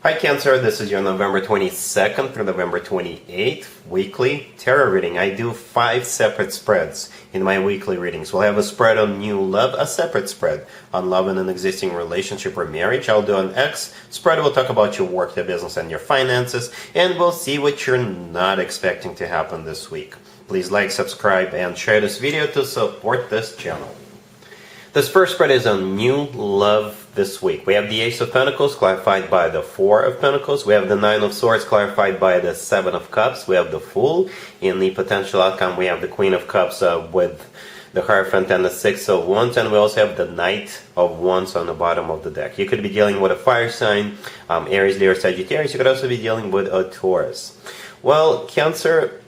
Hi Cancer, this is your November 22nd through November 28th weekly tarot reading. I do 5 separate spreads in my weekly readings. We'll have a spread on new love, a separate spread on love in an existing relationship or marriage. I'll do an X spread. We'll talk about your work, your business, and your finances, and we'll see what you're not expecting to happen this week. Please like, subscribe, and share this video to support this channel. This first spread is on new love this week. We have the Ace of Pentacles clarified by the Four of Pentacles. We have the Nine of Swords clarified by the Seven of Cups. We have the Fool. In the potential outcome, we have the Queen of Cups with the Hierophant and the Six of Wands. And we also have the Knight of Wands on the bottom of the deck. You could be dealing with a fire sign, Aries, Leo, Sagittarius. You could also be dealing with a Taurus. Well, Cancer,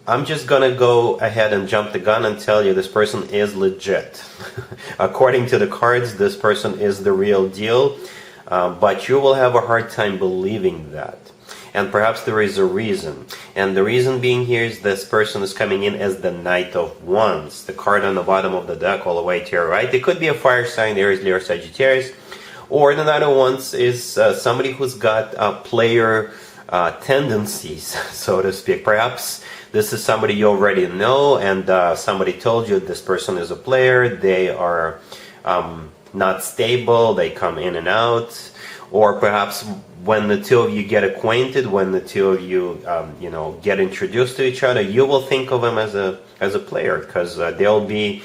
I'm just gonna go ahead and jump the gun and tell you this person is legit. According to the cards, this person is the real deal, but you will have a hard time believing that. And perhaps there is a reason. And the reason being here is this person is coming in as the Knight of Wands, the card on the bottom of the deck all the way to your right. It could be a fire sign, Aries, Leo, Sagittarius, or the Knight of Wands is somebody who's got player tendencies, so to speak. Perhaps this is somebody you already know, and somebody told you this person is a player. They are not stable, they come in and out. Or perhaps when the two of you get acquainted, when the two of you get introduced to each other, you will think of them as a player, because they'll be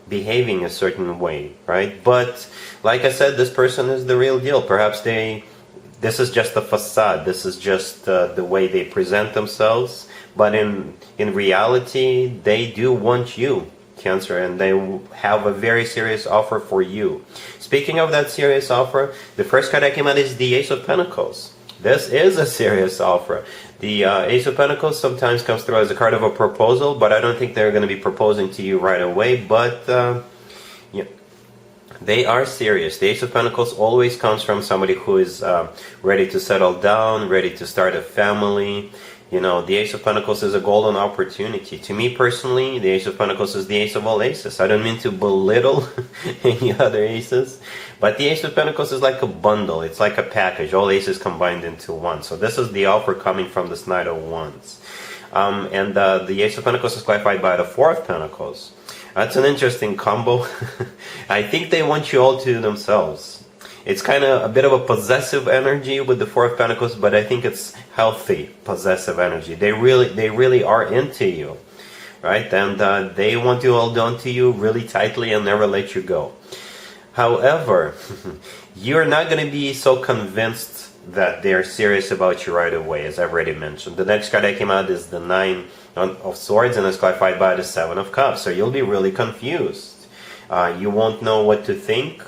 behaving a certain way, right? But like I said, this person is the real deal. Perhaps this is just a facade. This is just the way they present themselves. But in reality, they do want you, Cancer, and they have a very serious offer for you. Speaking of that serious offer, the first card that came out is the Ace of Pentacles. This is a serious offer. The Ace of Pentacles sometimes comes through as a card of a proposal, but I don't think they're going to be proposing to you right away. But yeah, they are serious. The Ace of Pentacles always comes from somebody who is ready to settle down, ready to start a family. You know, the Ace of Pentacles is a golden opportunity. To me personally, the Ace of Pentacles is the ace of all aces. I don't mean to belittle any other aces, but the Ace of Pentacles is like a bundle. It's like a package, all aces combined into one. So this is the offer coming from this Knight of Wands. And the Ace of Pentacles is clarified by the Four of Pentacles. That's an interesting combo. I think they want you all to themselves. It's kind of a bit of a possessive energy with the Four of Pentacles, but I think it's healthy possessive energy. They really are into you, right? And they want to hold on to you really tightly and never let you go. However, you're not going to be so convinced that they're serious about you right away, as I've already mentioned. The next card that came out is the Nine of Swords, and it's clarified by the Seven of Cups. So you'll be really confused. You won't know what to think.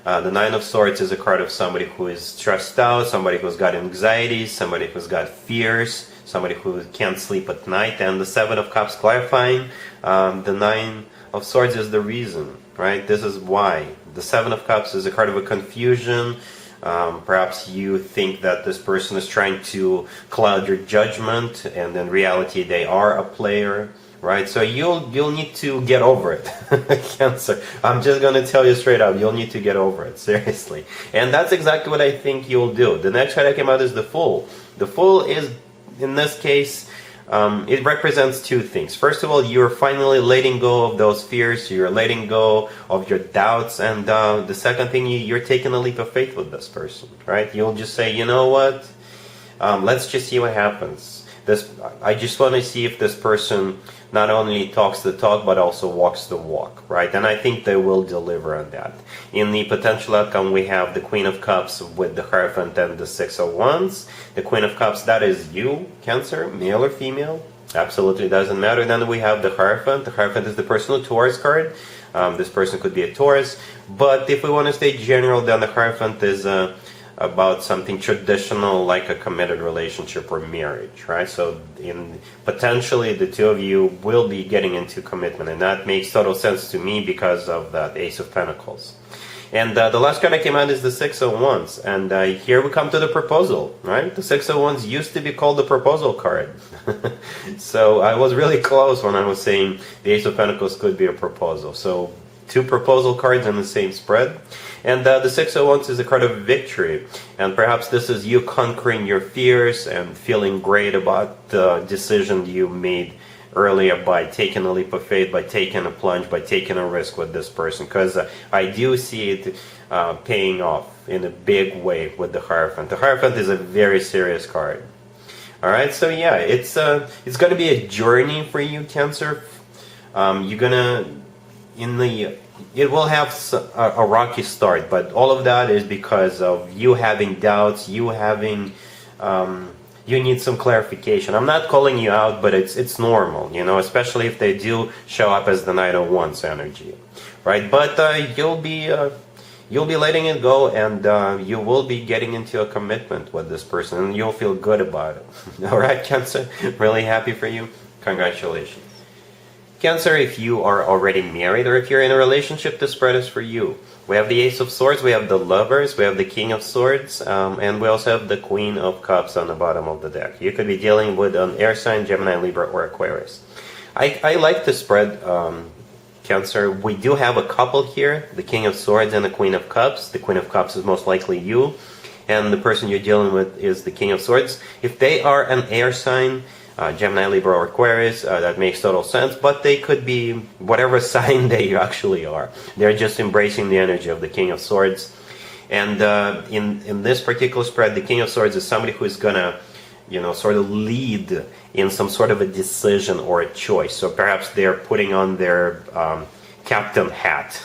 The Nine of Swords is a card of somebody who is stressed out, somebody who's got anxiety, somebody who's got fears, somebody who can't sleep at night. And the Seven of Cups clarifying, the Nine of Swords is the reason, right? This is why. The Seven of Cups is a card of a confusion. Perhaps you think that this person is trying to cloud your judgment, and in reality they are a player. Right, so you'll need to get over it, Cancer. I'm just gonna tell you straight up, you'll need to get over it, seriously. And that's exactly what I think you'll do. The next card that came out is the Fool. The Fool is, in this case, it represents two things. First of all, you're finally letting go of those fears. You're letting go of your doubts, and the second thing, you're taking a leap of faith with this person. Right? You'll just say, you know what? Let's just see what happens. I just want to see if this person not only talks the talk but also walks the walk, right? And I think they will deliver on that. In the potential outcome, we have the Queen of Cups with the Hierophant and the Six of Wands. The Queen of Cups, that is you, Cancer, male or female, absolutely doesn't matter. Then we have the Hierophant. The Hierophant is the personal Taurus card. This person could be a Taurus, but if we want to stay general, then the Hierophant is about something traditional like a committed relationship or marriage, right? So potentially the two of you will be getting into commitment, and that makes total sense to me because of that Ace of Pentacles. And the last card that came out is the Six of Wands, and here we come to the proposal, right? The Six of Wands used to be called the proposal card. So I was really close when I was saying the Ace of Pentacles could be a proposal. So two proposal cards in the same spread. And the Six of Wands is a card of victory. And perhaps this is you conquering your fears and feeling great about the decision you made earlier by taking a leap of faith, by taking a plunge, by taking a risk with this person. Because I do see it paying off in a big way with the Hierophant. The Hierophant is a very serious card. Alright, so yeah, it's going to be a journey for you, Cancer. You're gonna, it will have a rocky start, but all of that is because of you having doubts, you having, you need some clarification. I'm not calling you out, but it's normal, you know, especially if they do show up as the Knight of Wands energy, right? But you'll be letting it go, and you will be getting into a commitment with this person, and you'll feel good about it. All right, Cancer, really happy for you. Congratulations. Cancer, if you are already married or if you're in a relationship, this spread is for you. We have the Ace of Swords, we have the Lovers, we have the King of Swords, and we also have the Queen of Cups on the bottom of the deck. You could be dealing with an air sign, Gemini, Libra, or Aquarius. I like the spread, Cancer. We do have a couple here, the King of Swords and the Queen of Cups. The Queen of Cups is most likely you, and the person you're dealing with is the King of Swords. If they are an air sign, Gemini, Libra, or Aquarius, that makes total sense, but they could be whatever sign they actually are. They're just embracing the energy of the King of Swords. And in this particular spread, the King of Swords is somebody who is gonna, you know, sort of lead in some sort of a decision or a choice. So perhaps they're putting on their captain hat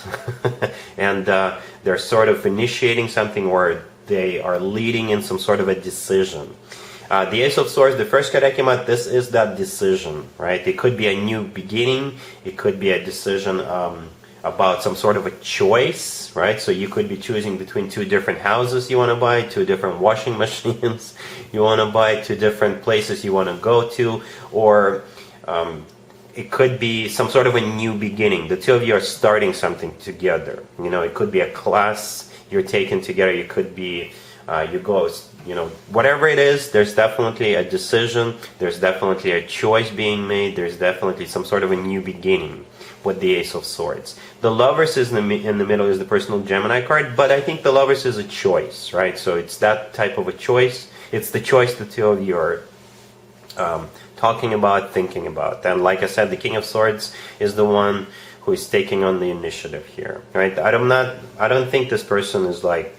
and they're sort of initiating something, or they are leading in some sort of a decision. The Ace of Swords, the first card that came out, this is that decision, right? It could be a new beginning. It could be a decision about some sort of a choice, right? So you could be choosing between two different houses you want to buy, two different washing machines you want to buy, two different places you want to go to, or it could be some sort of a new beginning. The two of you are starting something together. You know, it could be a class you're taking together. It could be you go, you know, whatever it is, there's definitely a decision, there's definitely a choice being made, there's definitely some sort of a new beginning with the Ace of Swords. The Lovers is in the middle is the personal Gemini card, but I think the Lovers is a choice, right? So it's that type of a choice. It's the choice the two of you are talking about, thinking about. And like I said, the King of Swords is the one who is taking on the initiative here, right? I don't think this person is like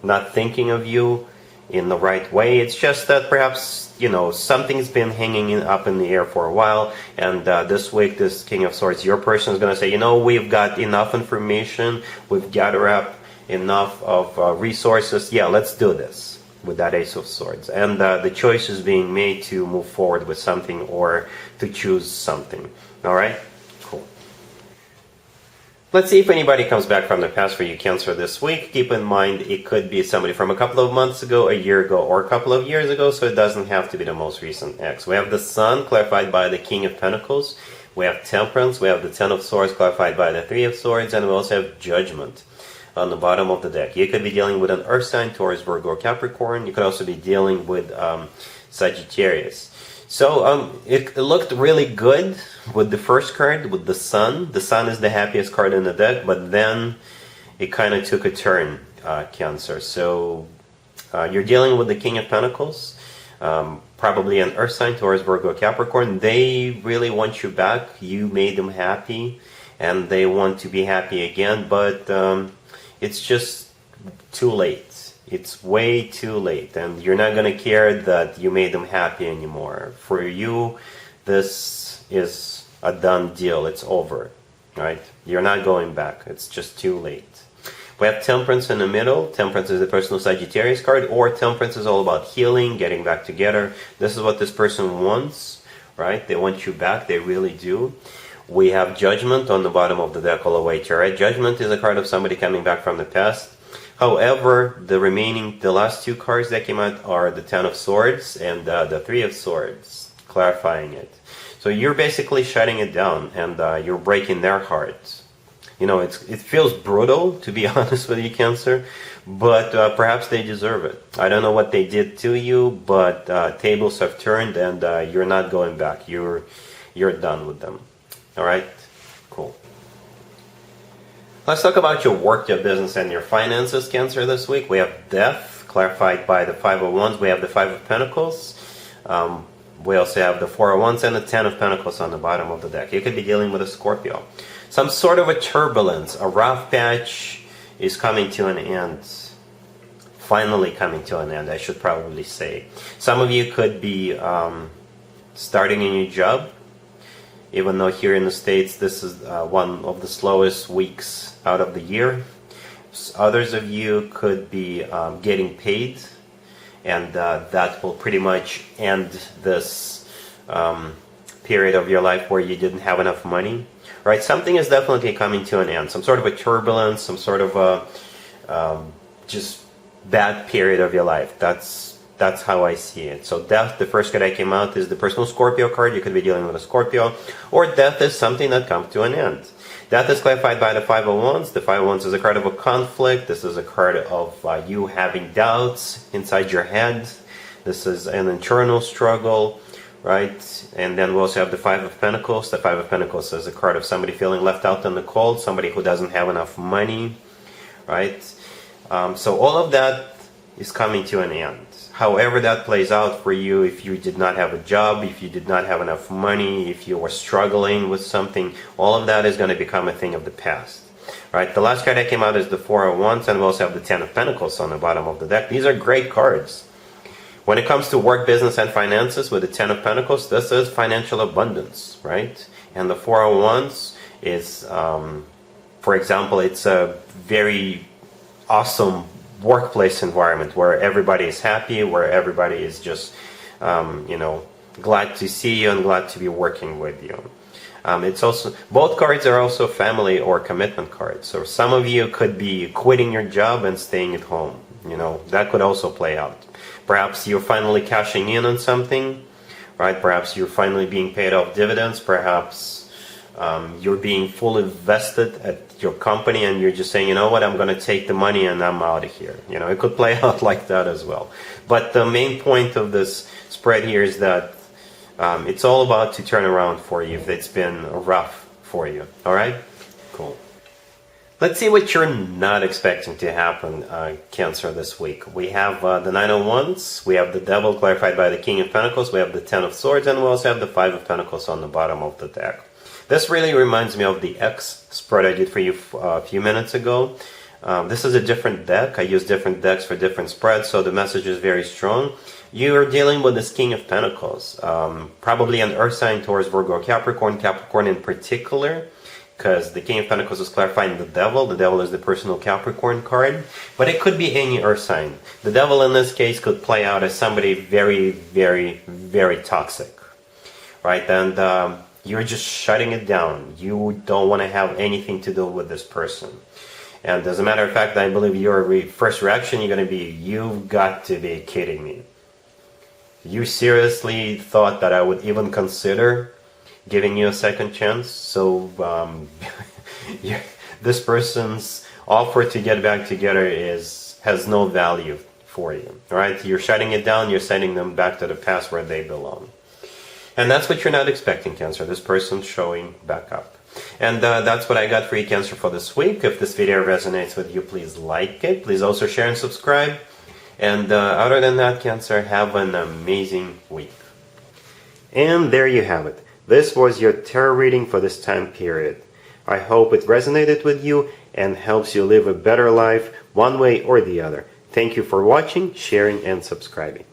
not thinking of you in the right way. It's just that perhaps, you know, something's been hanging up in the air for a while, and this week, this King of Swords, your person is going to say, you know, we've got enough information, we've gathered up enough of resources, yeah, let's do this, with that Ace of Swords. And the choice is being made to move forward with something or to choose something. All right? Cool. Let's see if anybody comes back from the past for you, Cancer, this week. Keep in mind, it could be somebody from a couple of months ago, a year ago, or a couple of years ago, so it doesn't have to be the most recent ex. We have the Sun, clarified by the King of Pentacles. We have Temperance. We have the Ten of Swords, clarified by the Three of Swords. And we also have Judgment on the bottom of the deck. You could be dealing with an Earth sign, Taurus, Virgo, or Capricorn. You could also be dealing with Sagittarius. So it looked really good with the first card, with the Sun. The Sun is the happiest card in the deck, but then it kind of took a turn, Cancer. So you're dealing with the King of Pentacles, probably an Earth sign, Taurus, Virgo, Capricorn. They really want you back. You made them happy, and they want to be happy again, but it's just too late. It's way too late, and you're not going to care that you made them happy anymore. For you, this is a done deal. It's over, right? You're not going back. It's just too late. We have Temperance in the middle. Temperance is the personal Sagittarius card, or Temperance is all about healing, getting back together. This is what this person wants, right? They want you back. They really do. We have Judgment on the bottom of the deck all the way to right. Judgment is a card of somebody coming back from the past. However, the last two cards that came out are the Ten of Swords and the Three of Swords, clarifying it. So you're basically shutting it down, and you're breaking their hearts. You know, it feels brutal, to be honest with you, Cancer, but perhaps they deserve it. I don't know what they did to you, but tables have turned, and you're not going back. You're done with them. All right? Cool. Let's talk about your work, your business, and your finances, Cancer, this week. We have death, clarified by the 5 of Wands. We have the 5 of Pentacles. We also have the 4 of Wands and the 10 of Pentacles on the bottom of the deck. You could be dealing with a Scorpio. Some sort of a turbulence, a rough patch is coming to an end. Finally coming to an end, I should probably say. Some of you could be starting a new job, even though here in the States this is one of the slowest weeks out of the year. Others of you could be getting paid, and that will pretty much end this period of your life where you didn't have enough money. Right? Something is definitely coming to an end. Some sort of a turbulence, some sort of a just bad period of your life. That's how I see it. So death, the first card that came out is the personal Scorpio card. You could be dealing with a Scorpio. Or death is something that comes to an end. Death is clarified by the 5 of Wands. The 5 of Wands is a card of a conflict. This is a card of you having doubts inside your head. This is an internal struggle, right? And then we also have the 5 of Pentacles. The 5 of Pentacles is a card of somebody feeling left out in the cold, somebody who doesn't have enough money, right? So all of that is coming to an end. However that plays out for you, if you did not have a job, if you did not have enough money, if you were struggling with something, all of that is going to become a thing of the past. Right? The last card that came out is the 4 of Wands, and we also have the 10 of Pentacles on the bottom of the deck. These are great cards. When it comes to work, business, and finances, with the 10 of Pentacles, this is financial abundance, right? And the 4 of Wands is, for example, it's a very awesome workplace environment where everybody is happy, where everybody is just, glad to see you and glad to be working with you. It's also, both cards are also family or commitment cards. So some of you could be quitting your job and staying at home. That could also play out. Perhaps you're finally cashing in on something, right? Perhaps you're finally being paid off dividends. Perhaps you're being fully vested at your company and you're just saying, you know what, I'm going to take the money and I'm out of here. It could play out like that as well. But the main point of this spread here is that it's all about to turn around for you if it's been rough for you. All right? Cool. Let's see what you're not expecting to happen, Cancer, this week. We have the 9 of Wands, we have the Devil clarified by the King of Pentacles, we have the 10 of Swords, and we also have the 5 of Pentacles on the bottom of the deck. This really reminds me of the X spread I did for you a few minutes ago. This is a different deck. I use different decks for different spreads, so the message is very strong. You are dealing with this King of Pentacles, probably an Earth sign towards Virgo, Capricorn in particular, because the King of Pentacles is clarifying the Devil. The Devil is the personal Capricorn card, but it could be any Earth sign. The Devil in this case could play out as somebody very, very, very toxic, right? And you're just shutting it down. You don't want to have anything to do with this person. And as a matter of fact, I believe your first reaction, you're going to be, you've got to be kidding me. You seriously thought that I would even consider giving you a second chance? So this person's offer to get back together has no value for you, right? You're shutting it down. You're sending them back to the past where they belong. And that's what you're not expecting, Cancer. This person's showing back up. And that's what I got for you, Cancer, for this week. If this video resonates with you, please like it. Please also share and subscribe. And other than that, Cancer, have an amazing week. And there you have it. This was your tarot reading for this time period. I hope it resonated with you and helps you live a better life one way or the other. Thank you for watching, sharing, and subscribing.